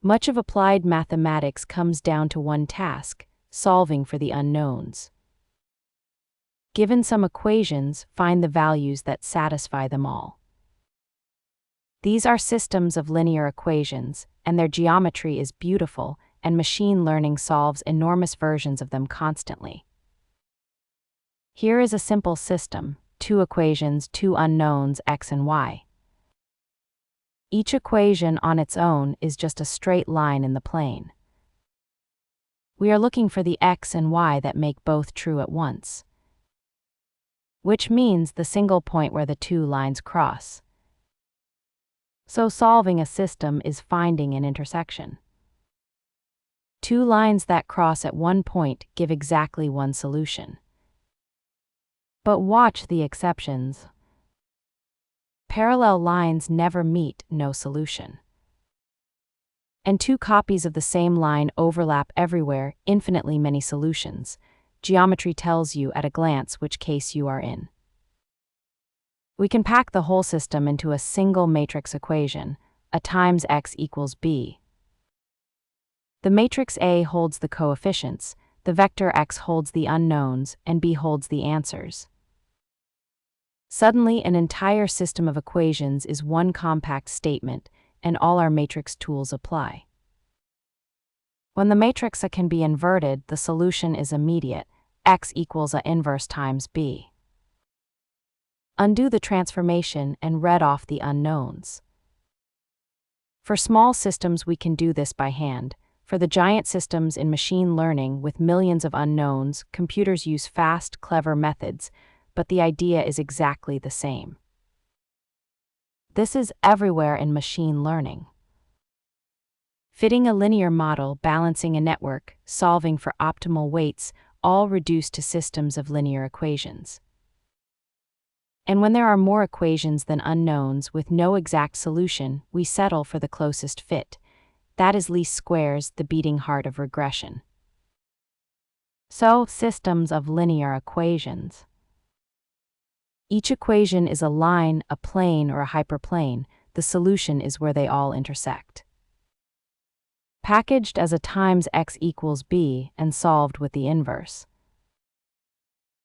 Much of applied mathematics comes down to one task: solving for the unknowns. Given some equations, find the values that satisfy them all. These are systems of linear equations, and their geometry is beautiful, and machine learning solves enormous versions of them constantly. Here is a simple system: two equations, two unknowns, x and y. Each equation on its own is just a straight line in the plane. We are looking for the x and y that make both true at once, which means the single point where the two lines cross. So solving a system is finding an intersection. Two lines that cross at one point give exactly one solution. But watch the exceptions. Parallel lines never meet, no solution. And two copies of the same line overlap everywhere, infinitely many solutions. Geometry tells you at a glance which case you are in. We can pack the whole system into a single matrix equation: A times x equals b. The matrix A holds the coefficients, the vector x holds the unknowns, and b holds the answers. Suddenly, an entire system of equations is one compact statement, and all our matrix tools apply. When the matrix A can be inverted, the solution is immediate: x equals A inverse times b. Undo the transformation and read off the unknowns. For small systems, we can do this by hand. For the giant systems in machine learning with millions of unknowns, computers use fast, clever methods, but the idea is exactly the same. This is everywhere in machine learning. Fitting a linear model, balancing a network, solving for optimal weights, all reduce to systems of linear equations. And when there are more equations than unknowns with no exact solution, we settle for the closest fit. That is least squares, the beating heart of regression. So, systems of linear equations. Each equation is a line, a plane, or a hyperplane. The solution is where they all intersect. Packaged as A times x equals b and solved with the inverse.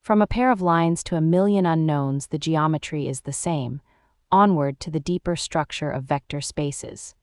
From a pair of lines to a million unknowns, the geometry is the same, onward to the deeper structure of vector spaces.